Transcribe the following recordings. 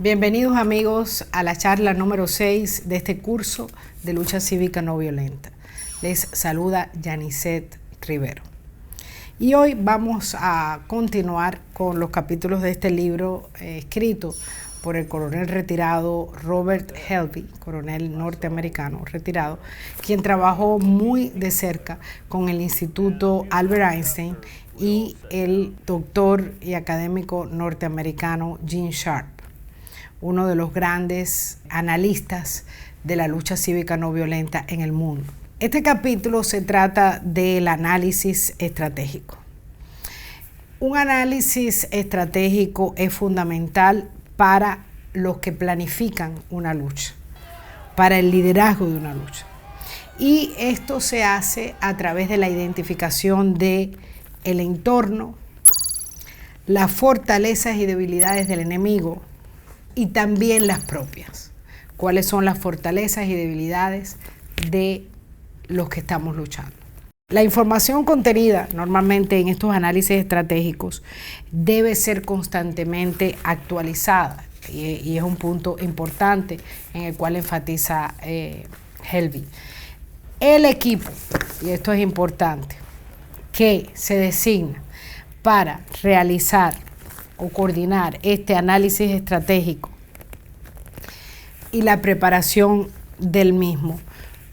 Bienvenidos amigos a la charla número 6 de este curso de lucha cívica no violenta. Les saluda Yanicet Rivero. Y hoy vamos a continuar con los capítulos de este libro escrito por el coronel retirado Robert Helby, coronel norteamericano retirado, quien trabajó muy de cerca con el Instituto Albert Einstein y el doctor y académico norteamericano Gene Sharp, uno de los grandes analistas de la lucha cívica no violenta en el mundo. Este capítulo se trata del análisis estratégico. Un análisis estratégico es fundamental para los que planifican una lucha, para el liderazgo de una lucha. Y esto se hace a través de la identificación del entorno, las fortalezas y debilidades del enemigo, y también las propias. ¿Cuáles son las fortalezas y debilidades de los que estamos luchando? La información contenida normalmente en estos análisis estratégicos debe ser constantemente actualizada y es un punto importante en el cual enfatiza Helby. El equipo, y esto es importante, que se designa para realizar o coordinar este análisis estratégico y la preparación del mismo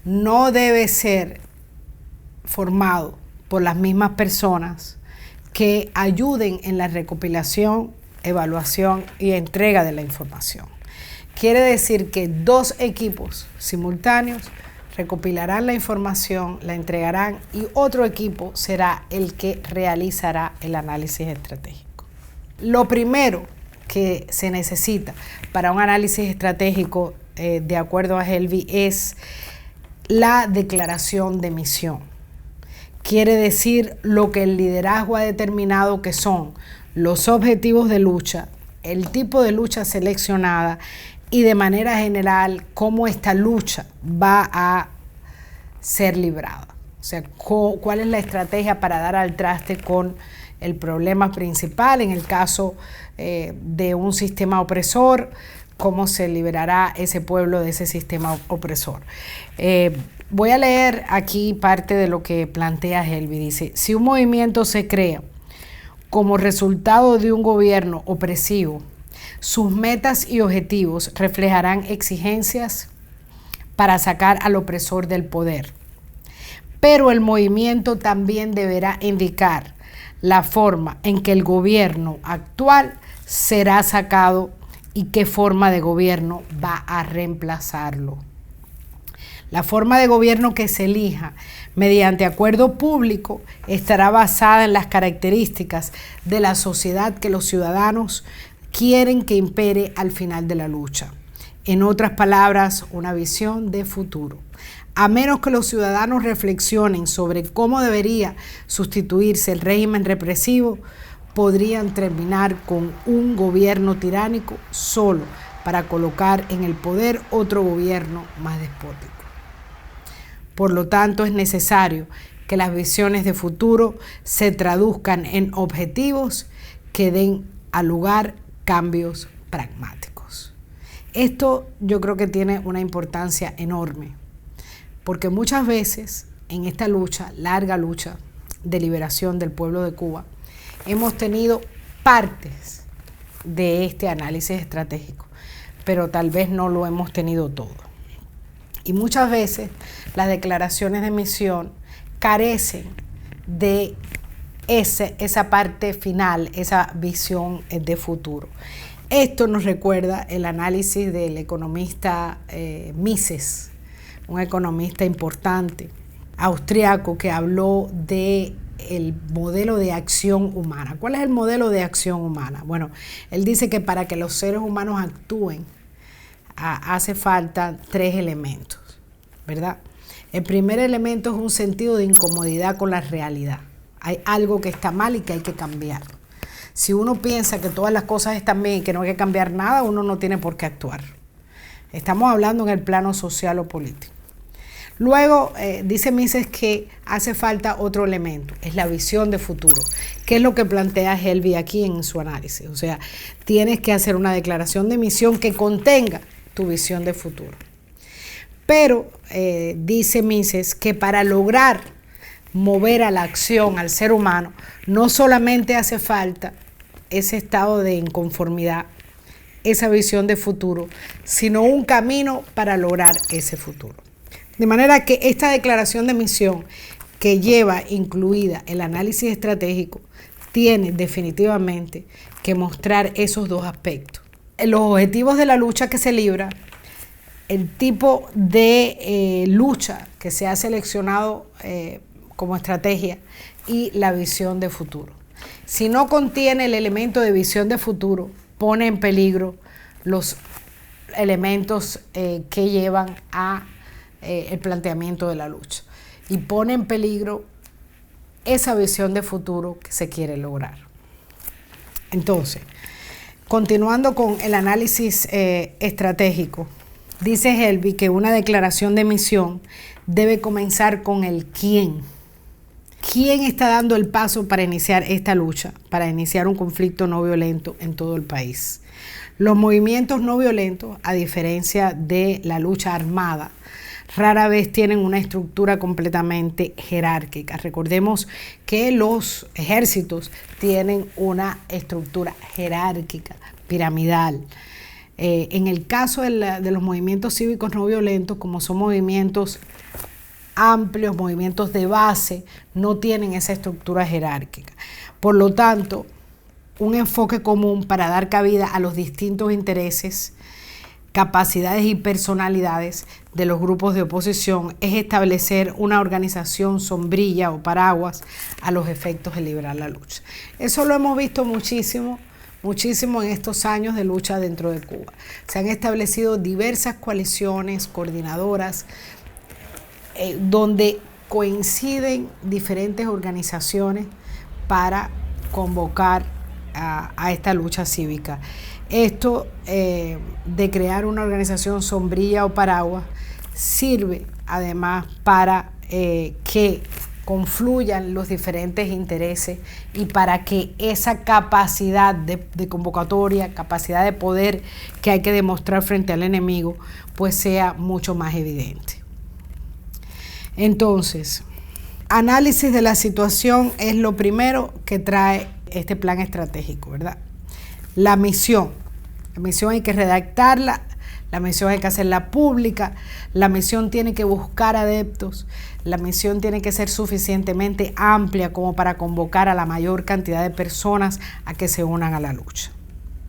no debe ser formado por las mismas personas que ayuden en la recopilación, evaluación y entrega de la información. Quiere decir que dos equipos simultáneos recopilarán la información, la entregarán y otro equipo será el que realizará el análisis estratégico. Lo primero que se necesita para un análisis estratégico, de acuerdo a Helby, es la declaración de misión. Quiere decir lo que el liderazgo ha determinado que son los objetivos de lucha, el tipo de lucha seleccionada y de manera general cómo esta lucha va a ser librada. O sea, cuál es la estrategia para dar al traste con el problema principal, en el caso de un sistema opresor, cómo se liberará ese pueblo de ese sistema opresor. Voy a leer aquí parte de lo que plantea Helby. Dice, si un movimiento se crea como resultado de un gobierno opresivo, sus metas y objetivos reflejarán exigencias para sacar al opresor del poder. Pero el movimiento también deberá indicar la forma en que el gobierno actual será sacado y qué forma de gobierno va a reemplazarlo. La forma de gobierno que se elija mediante acuerdo público estará basada en las características de la sociedad que los ciudadanos quieren que impere al final de la lucha. En otras palabras, una visión de futuro. A menos que los ciudadanos reflexionen sobre cómo debería sustituirse el régimen represivo, podrían terminar con un gobierno tiránico solo para colocar en el poder otro gobierno más despótico. Por lo tanto, es necesario que las visiones de futuro se traduzcan en objetivos que den a lugar cambios pragmáticos. Esto yo creo que tiene una importancia enorme, porque muchas veces en esta lucha, larga lucha de liberación del pueblo de Cuba, hemos tenido partes de este análisis estratégico, pero tal vez no lo hemos tenido todo. Y muchas veces las declaraciones de misión carecen de esa parte final, esa visión de futuro. Esto nos recuerda el análisis del economista Mises, un economista importante, austriaco, que habló de el modelo de acción humana. ¿Cuál es el modelo de acción humana? Bueno, él dice que para que los seres humanos actúen hace falta 3 elementos, ¿verdad? El primer elemento es un sentido de incomodidad con la realidad. Hay algo que está mal y que hay que cambiar. Si uno piensa que todas las cosas están bien y que no hay que cambiar nada, uno no tiene por qué actuar. Estamos hablando en el plano social o político. Luego dice Mises que hace falta otro elemento, es la visión de futuro, que es lo que plantea Helby aquí en su análisis. O sea, tienes que hacer una declaración de misión que contenga tu visión de futuro. Pero dice Mises que para lograr mover a la acción al ser humano, no solamente hace falta ese estado de inconformidad, esa visión de futuro, sino un camino para lograr ese futuro. De manera que esta declaración de misión, que lleva incluida el análisis estratégico, tiene definitivamente que mostrar esos dos aspectos. Los objetivos de la lucha que se libra, el tipo de lucha que se ha seleccionado como estrategia y la visión de futuro. Si no contiene el elemento de visión de futuro, pone en peligro los elementos que llevan a el planteamiento de la lucha y pone en peligro esa visión de futuro que se quiere lograr. Entonces, continuando con el análisis estratégico, dice Helby que una declaración de misión debe comenzar con el quién. ¿Quién está dando el paso para iniciar esta lucha, para iniciar un conflicto no violento en todo el país? Los movimientos no violentos, a diferencia de la lucha armada, rara vez tienen una estructura completamente jerárquica. Recordemos que los ejércitos tienen una estructura jerárquica, piramidal. En el caso de los movimientos cívicos no violentos, como son movimientos amplios, movimientos de base, no tienen esa estructura jerárquica. Por lo tanto, un enfoque común para dar cabida a los distintos intereses, capacidades y personalidades de los grupos de oposición es establecer una organización sombrilla o paraguas a los efectos de librar la lucha. Eso lo hemos visto muchísimo en estos años de lucha dentro de Cuba. Se han establecido diversas coaliciones coordinadoras donde coinciden diferentes organizaciones para convocar a esta lucha cívica. Esto de crear una organización sombrilla o paraguas sirve además para que confluyan los diferentes intereses y para que esa capacidad de convocatoria, capacidad de poder que hay que demostrar frente al enemigo, pues sea mucho más evidente. Entonces, análisis de la situación es lo primero que trae este plan estratégico, ¿verdad? La misión hay que redactarla, la misión hay que hacerla pública, la misión tiene que buscar adeptos, la misión tiene que ser suficientemente amplia como para convocar a la mayor cantidad de personas a que se unan a la lucha.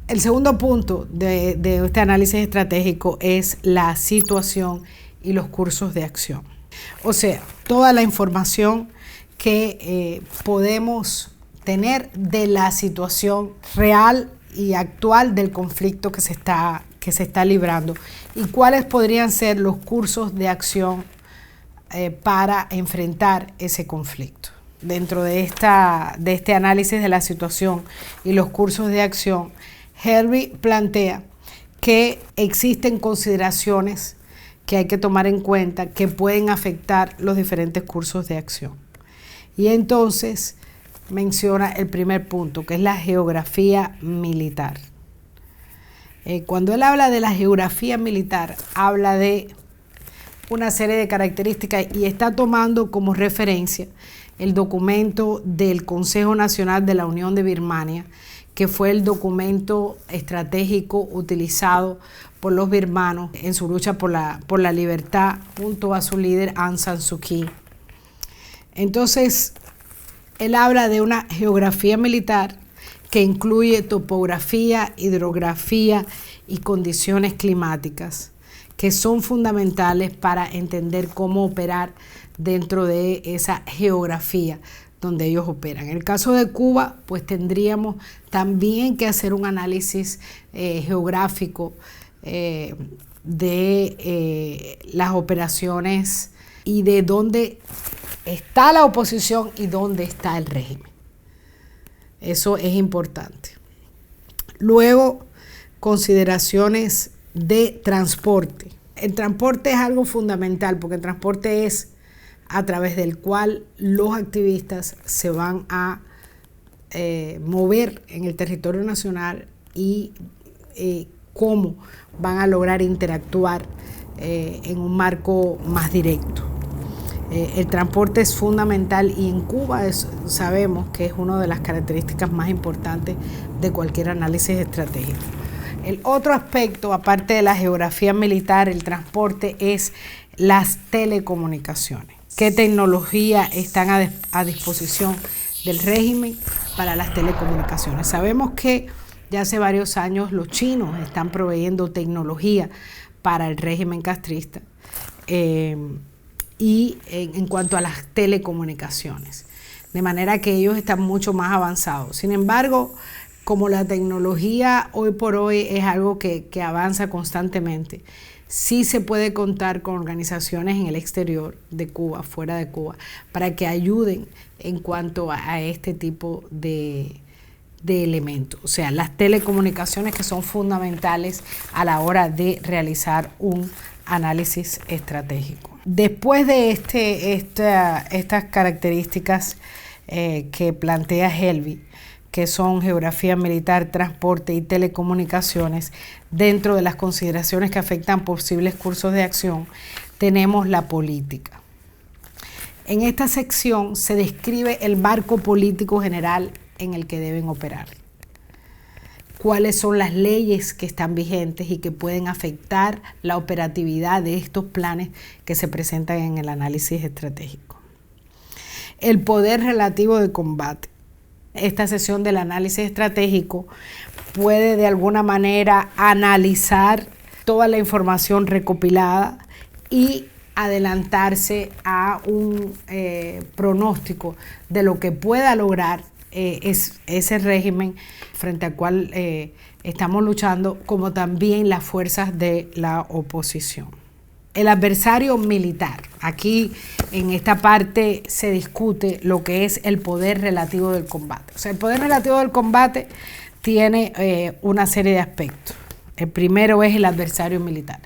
El segundo punto de este análisis estratégico es la situación y los cursos de acción. O sea, toda la información que podemos tener de la situación real y actual del conflicto que se está librando y cuáles podrían ser los cursos de acción para enfrentar ese conflicto. Dentro de este análisis de la situación y los cursos de acción, Helby plantea que existen consideraciones que hay que tomar en cuenta que pueden afectar los diferentes cursos de acción. Y entonces menciona el primer punto, que es la geografía militar. Cuando él habla de la geografía militar, habla de una serie de características y está tomando como referencia el documento del Consejo Nacional de la Unión de Birmania, que fue el documento estratégico utilizado por los birmanos en su lucha por la libertad junto a su líder Aung San Suu Kyi. Entonces, él habla de una geografía militar que incluye topografía, hidrografía y condiciones climáticas, que son fundamentales para entender cómo operar dentro de esa geografía donde ellos operan. En el caso de Cuba, pues tendríamos también que hacer un análisis geográfico de las operaciones y de dónde está la oposición y dónde está el régimen. Eso es importante. Luego, consideraciones de transporte. El transporte es algo fundamental porque el transporte es a través del cual los activistas se van a mover en el territorio nacional y cómo van a lograr interactuar en un marco más directo. El transporte es fundamental y en Cuba sabemos que es una de las características más importantes de cualquier análisis estratégico. El otro aspecto, aparte de la geografía militar, el transporte, es las telecomunicaciones. ¿Qué tecnología están a disposición del régimen para las telecomunicaciones? Sabemos que ya hace varios años los chinos están proveyendo tecnología para el régimen castrista y en cuanto a las telecomunicaciones, de manera que ellos están mucho más avanzados. Sin embargo, como la tecnología hoy por hoy es algo que avanza constantemente, sí se puede contar con organizaciones en el exterior de Cuba, fuera de Cuba, para que ayuden en cuanto a este tipo de elementos. O sea, las telecomunicaciones que son fundamentales a la hora de realizar un análisis estratégico. Después de estas características que plantea Helvi, que son geografía militar, transporte y telecomunicaciones, dentro de las consideraciones que afectan posibles cursos de acción, tenemos la política. En esta sección se describe el marco político general en el que deben operar. Cuáles son las leyes que están vigentes y que pueden afectar la operatividad de estos planes que se presentan en el análisis estratégico. El poder relativo de combate. Esta sesión del análisis estratégico puede de alguna manera analizar toda la información recopilada y adelantarse a un pronóstico de lo que pueda lograr ese régimen frente al cual estamos luchando, como también las fuerzas de la oposición. El adversario militar. Aquí en esta parte se discute lo que es el poder relativo del combate. O sea, el poder relativo del combate tiene una serie de aspectos. El primero es el adversario militar.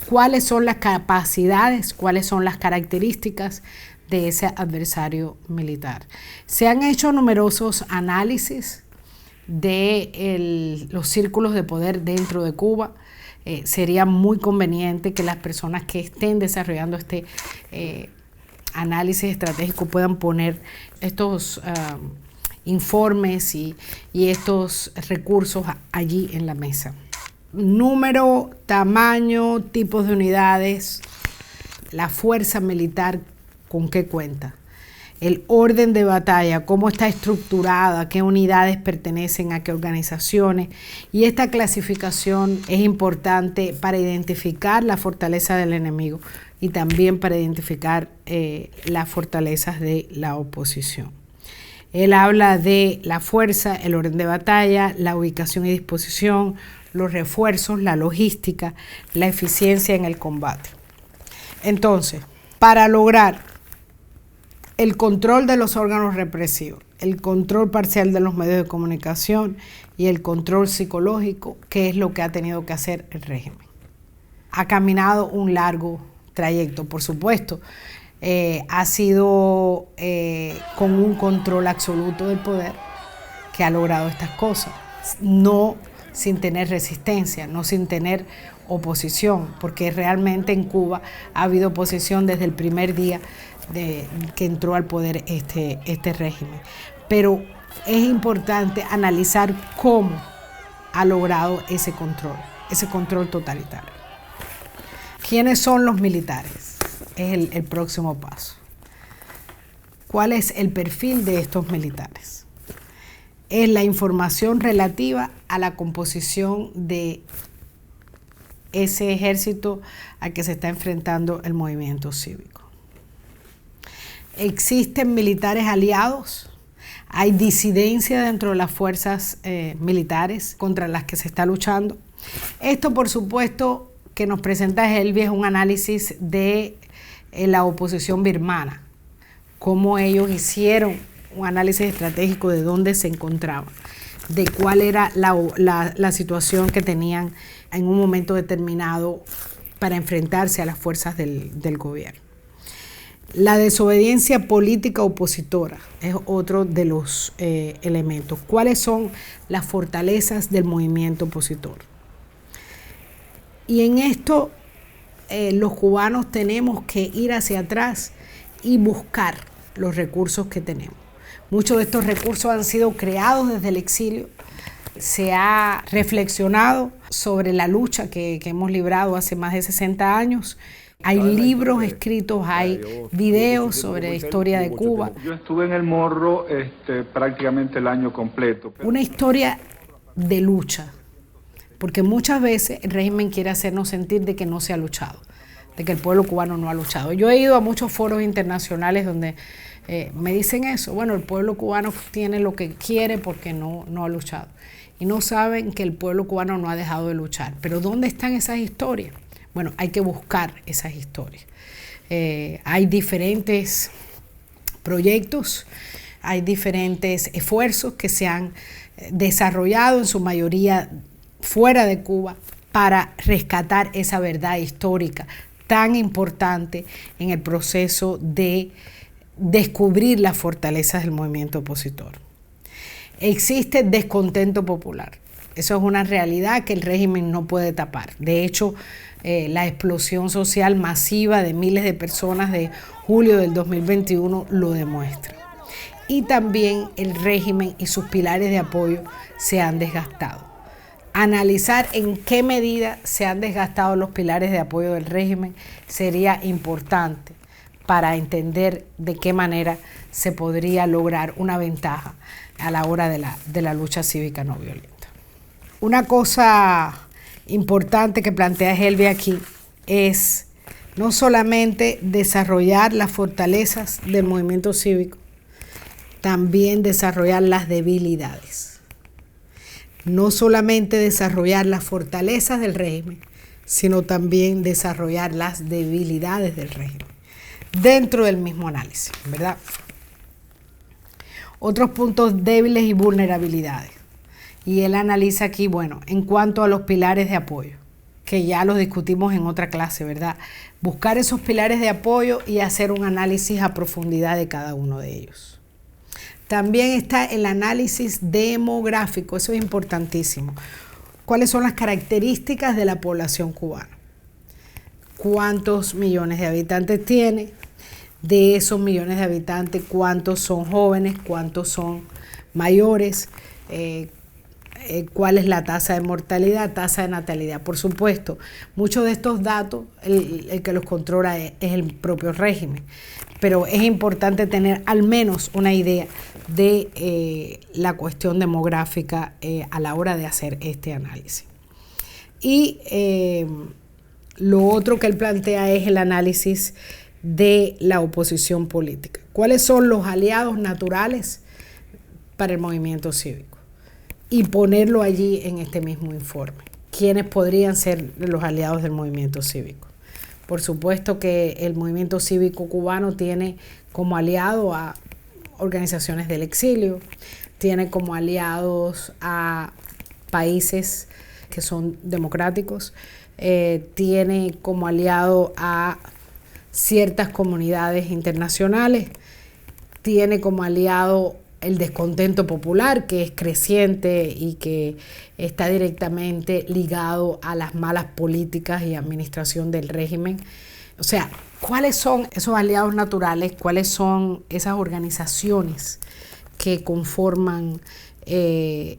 ¿Cuáles son las capacidades, cuáles son las características de ese adversario militar? Se han hecho numerosos análisis de los círculos de poder dentro de Cuba. Sería muy conveniente que las personas que estén desarrollando este análisis estratégico puedan poner estos informes y estos recursos allí en la mesa. Número, tamaño, tipos de unidades, la fuerza militar, ¿con qué cuenta? El orden de batalla, cómo está estructurada, qué unidades pertenecen a qué organizaciones. Y esta clasificación es importante para identificar la fortaleza del enemigo y también para identificar las fortalezas de la oposición. Él habla de la fuerza, el orden de batalla, la ubicación y disposición, los refuerzos, la logística, la eficiencia en el combate. Entonces, para lograr el control de los órganos represivos, el control parcial de los medios de comunicación y el control psicológico, que es lo que ha tenido que hacer el régimen. Ha caminado un largo trayecto, por supuesto, ha sido con un control absoluto del poder que ha logrado estas cosas, no sin tener resistencia, no sin tener oposición, porque realmente en Cuba ha habido oposición desde el primer día que entró al poder este régimen. Pero es importante analizar cómo ha logrado ese control totalitario. ¿Quiénes son los militares? Es el próximo paso. ¿Cuál es el perfil de estos militares? Es la información relativa a la composición de ese ejército al que se está enfrentando el movimiento cívico. ¿Existen militares aliados? ¿Hay disidencia dentro de las fuerzas militares contra las que se está luchando? Esto, por supuesto, que nos presenta Helvi es un análisis de la oposición birmana, cómo ellos hicieron un análisis estratégico de dónde se encontraban, de cuál era la situación que tenían en un momento determinado para enfrentarse a las fuerzas del gobierno. La desobediencia política opositora es otro de los elementos. ¿Cuáles son las fortalezas del movimiento opositor? Y en esto los cubanos tenemos que ir hacia atrás y buscar los recursos que tenemos. Muchos de estos recursos han sido creados desde el exilio. Se ha reflexionado sobre la lucha que hemos librado hace más de 60 años. Hay libros escritos, hay videos sobre la historia de Cuba. Yo estuve en El Morro prácticamente el año completo. Una historia de lucha, porque muchas veces el régimen quiere hacernos sentir de que no se ha luchado, de que el pueblo cubano no ha luchado. Yo he ido a muchos foros internacionales donde me dicen eso. Bueno, el pueblo cubano tiene lo que quiere porque no ha luchado. Y no saben que el pueblo cubano no ha dejado de luchar. Pero ¿dónde están esas historias? Bueno, hay que buscar esas historias. Hay diferentes proyectos, hay diferentes esfuerzos que se han desarrollado, en su mayoría fuera de Cuba, para rescatar esa verdad histórica tan importante en el proceso de descubrir las fortalezas del movimiento opositor. Existe descontento popular. Eso es una realidad que el régimen no puede tapar. De hecho, la explosión social masiva de miles de personas de julio del 2021 lo demuestra. Y también el régimen y sus pilares de apoyo se han desgastado. Analizar en qué medida se han desgastado los pilares de apoyo del régimen sería importante para entender de qué manera se podría lograr una ventaja a la hora de la lucha cívica no violenta. Una cosa importante que plantea Helvi aquí es no solamente desarrollar las fortalezas del movimiento cívico, también desarrollar las debilidades. No solamente desarrollar las fortalezas del régimen, sino también desarrollar las debilidades del régimen dentro del mismo análisis, ¿verdad? Otros puntos débiles y vulnerabilidades. Y él analiza aquí, bueno, en cuanto a los pilares de apoyo, que ya los discutimos en otra clase, ¿verdad? Buscar esos pilares de apoyo y hacer un análisis a profundidad de cada uno de ellos. También está el análisis demográfico, eso es importantísimo. ¿Cuáles son las características de la población cubana? ¿Cuántos millones de habitantes tiene? De esos millones de habitantes, ¿cuántos son jóvenes? ¿Cuántos son mayores? ¿Cuál es la tasa de mortalidad, tasa de natalidad? Por supuesto, muchos de estos datos, el que los controla es el propio régimen, pero es importante tener al menos una idea de la cuestión demográfica a la hora de hacer este análisis. Y lo otro que él plantea es el análisis de la oposición política. ¿Cuáles son los aliados naturales para el movimiento cívico? Y ponerlo allí en este mismo informe. ¿Quiénes podrían ser los aliados del movimiento cívico? Por supuesto que el movimiento cívico cubano tiene como aliado a organizaciones del exilio, tiene como aliados a países que son democráticos, tiene como aliado a ciertas comunidades internacionales, tiene como aliado el descontento popular, que es creciente y que está directamente ligado a las malas políticas y administración del régimen. O sea, ¿cuáles son esos aliados naturales? ¿Cuáles son esas organizaciones que conforman esa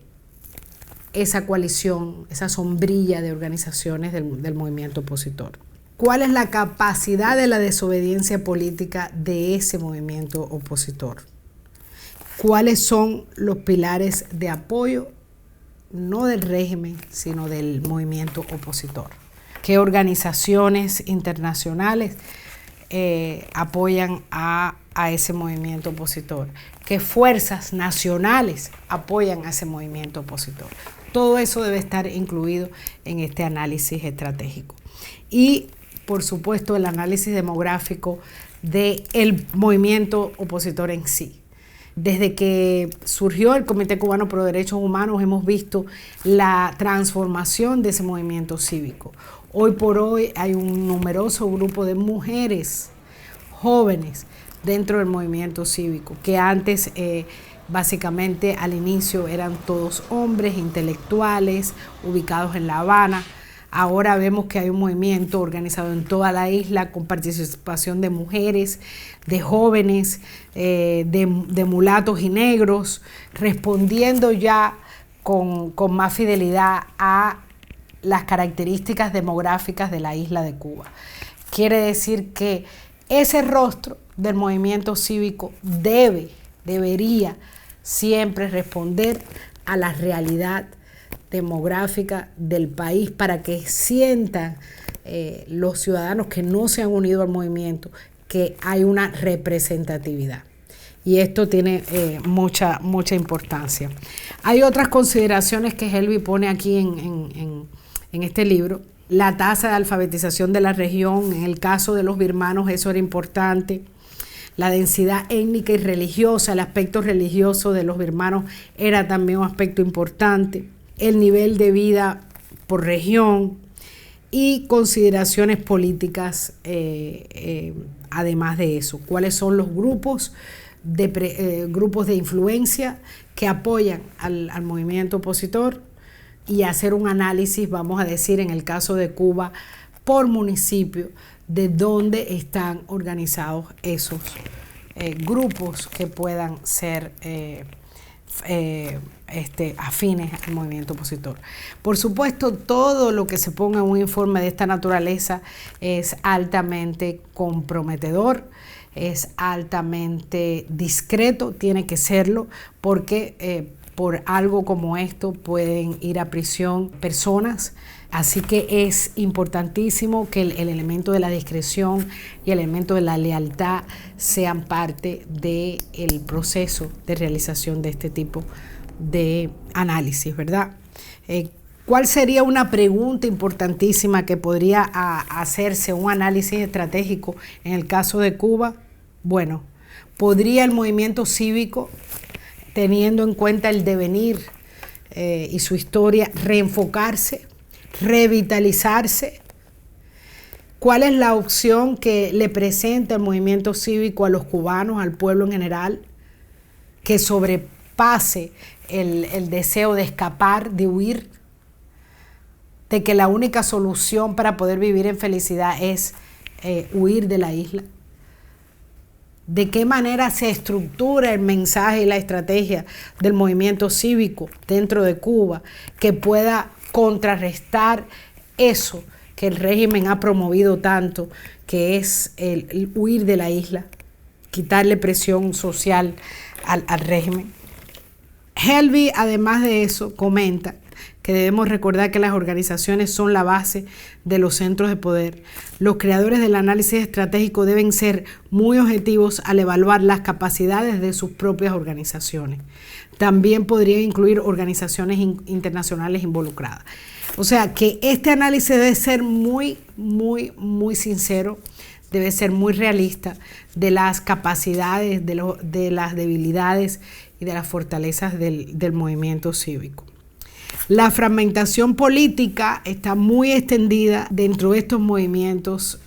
coalición, esa sombrilla de organizaciones del movimiento opositor? ¿Cuál es la capacidad de la desobediencia política de ese movimiento opositor? ¿Cuáles son los pilares de apoyo, no del régimen, sino del movimiento opositor? ¿Qué organizaciones internacionales apoyan a ese movimiento opositor? ¿Qué fuerzas nacionales apoyan a ese movimiento opositor? Todo eso debe estar incluido en este análisis estratégico. Y, por supuesto, el análisis demográfico del movimiento opositor en sí. Desde que surgió el Comité Cubano Pro Derechos Humanos hemos visto la transformación de ese movimiento cívico. Hoy por hoy hay un numeroso grupo de mujeres jóvenes dentro del movimiento cívico, que antes básicamente al inicio eran todos hombres intelectuales ubicados en La Habana. Ahora vemos que hay un movimiento organizado en toda la isla con participación de mujeres, de jóvenes, de mulatos y negros, respondiendo ya con más fidelidad a las características demográficas de la isla de Cuba. Quiere decir que ese rostro del movimiento cívico debería siempre responder a la realidad demográfica del país, para que sientan los ciudadanos que no se han unido al movimiento que hay una representatividad. Y esto tiene mucha importancia. Hay otras consideraciones que Helvi pone aquí en este libro. La tasa de alfabetización de la región, en el caso de los birmanos eso era importante. La densidad étnica y religiosa, el aspecto religioso de los birmanos era también un aspecto importante. El nivel de vida por región y consideraciones políticas además de eso. ¿Cuáles son los grupos de influencia que apoyan al movimiento opositor? Y hacer un análisis, vamos a decir, en el caso de Cuba, por municipio, de dónde están organizados esos grupos que puedan ser afines al movimiento opositor. Por supuesto, todo lo que se ponga en un informe de esta naturaleza es altamente comprometedor, es altamente discreto, tiene que serlo, porque por algo como esto pueden ir a prisión personas. Así que es importantísimo que el elemento de la discreción y el elemento de la lealtad sean parte del proceso de realización de este tipo de análisis, ¿verdad? ¿Cuál sería una pregunta importantísima que podría hacerse un análisis estratégico en el caso de Cuba? Bueno, ¿podría el movimiento cívico, teniendo en cuenta el devenir y su historia, reenfocarse, revitalizarse? ¿Cuál es la opción que le presenta el movimiento cívico a los cubanos, al pueblo en general, que sobrepase el deseo de escapar, de huir, de que la única solución para poder vivir en felicidad es huir de la isla? ¿De qué manera se estructura el mensaje y la estrategia del movimiento cívico dentro de Cuba que pueda contrarrestar eso que el régimen ha promovido tanto, que es el huir de la isla, quitarle presión social al régimen? Helvi, además de eso, comenta que debemos recordar que las organizaciones son la base de los centros de poder. Los creadores del análisis estratégico deben ser muy objetivos al evaluar las capacidades de sus propias organizaciones. También podría incluir organizaciones internacionales involucradas. O sea que este análisis debe ser muy sincero, debe ser muy realista de las capacidades, de las debilidades y de las fortalezas del movimiento cívico. La fragmentación política está muy extendida dentro de estos movimientos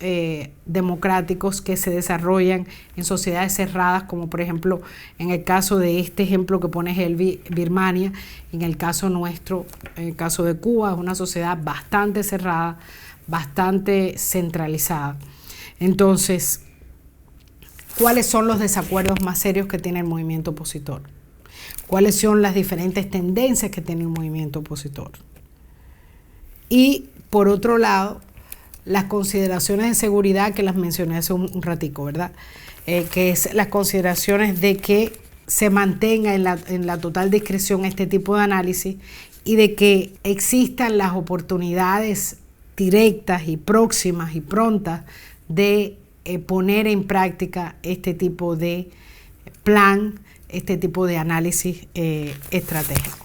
democráticos que se desarrollan en sociedades cerradas, como por ejemplo en el caso de este ejemplo que pone Helvi, Birmania, en el caso nuestro, en el caso de Cuba, es una sociedad bastante cerrada, bastante centralizada. Entonces, ¿cuáles son los desacuerdos más serios que tiene el movimiento opositor? ¿Cuáles son las diferentes tendencias que tiene el movimiento opositor? Y por otro lado, las consideraciones de seguridad que las mencioné hace un ratico, ¿verdad? Que es las consideraciones de que se mantenga en la total discreción este tipo de análisis y de que existan las oportunidades directas y próximas y prontas de poner en práctica este tipo de plan, este tipo de análisis estratégico.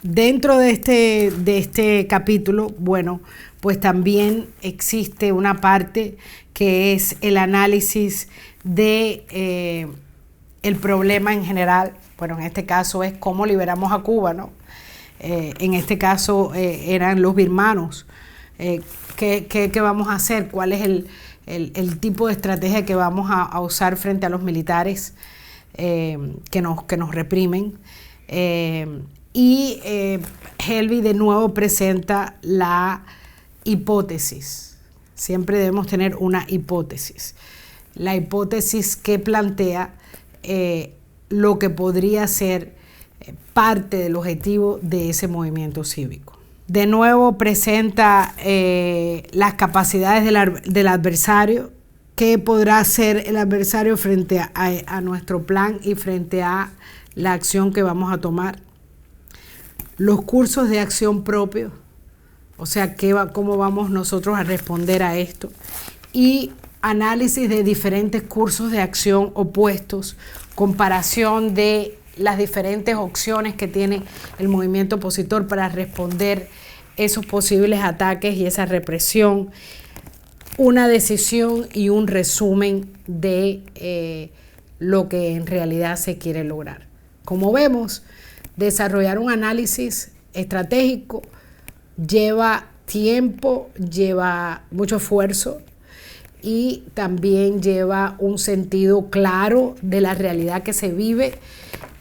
Dentro de este capítulo, bueno, pues también existe una parte que es el análisis de el problema en general. Bueno, en este caso es cómo liberamos a Cuba, ¿no? En este caso eran los birmanos ¿Qué vamos a hacer? ¿Cuál es el tipo de estrategia que vamos a usar frente a los militares que nos reprimen? Helby de nuevo presenta la hipótesis. Siempre debemos tener una hipótesis. La hipótesis que plantea lo que podría ser parte del objetivo de ese movimiento cívico. De nuevo presenta las capacidades del adversario, qué podrá hacer el adversario frente a nuestro plan y frente a la acción que vamos a tomar. Los cursos de acción propios, o sea, cómo vamos nosotros a responder a esto. Y análisis de diferentes cursos de acción opuestos, comparación de las diferentes opciones que tiene el movimiento opositor para responder esos posibles ataques y esa represión, una decisión y un resumen de lo que en realidad se quiere lograr. Como vemos, desarrollar un análisis estratégico lleva tiempo, lleva mucho esfuerzo y también lleva un sentido claro de la realidad que se vive,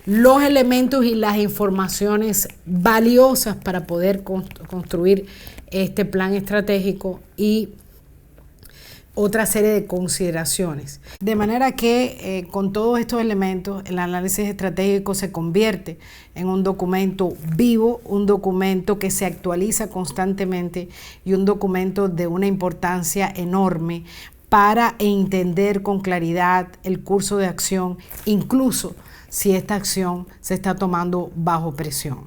los elementos y las informaciones valiosas para poder construir este plan estratégico y otra serie de consideraciones. De manera que con todos estos elementos el análisis estratégico se convierte en un documento vivo, un documento que se actualiza constantemente y un documento de una importancia enorme para entender con claridad el curso de acción, incluso si esta acción se está tomando bajo presión.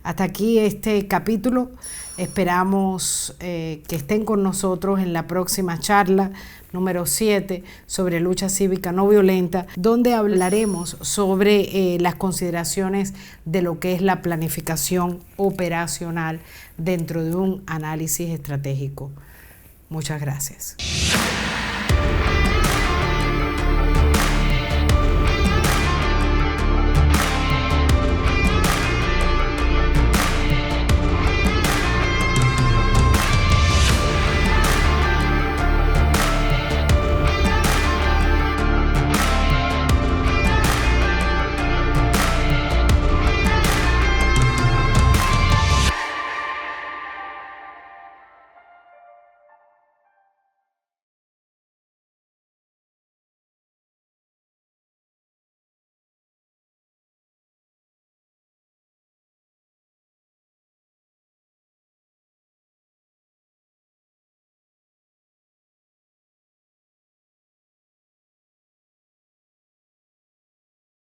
Hasta aquí este capítulo. Esperamos que estén con nosotros en la próxima charla número 7 sobre lucha cívica no violenta, donde hablaremos sobre las consideraciones de lo que es la planificación operacional dentro de un análisis estratégico. Muchas gracias.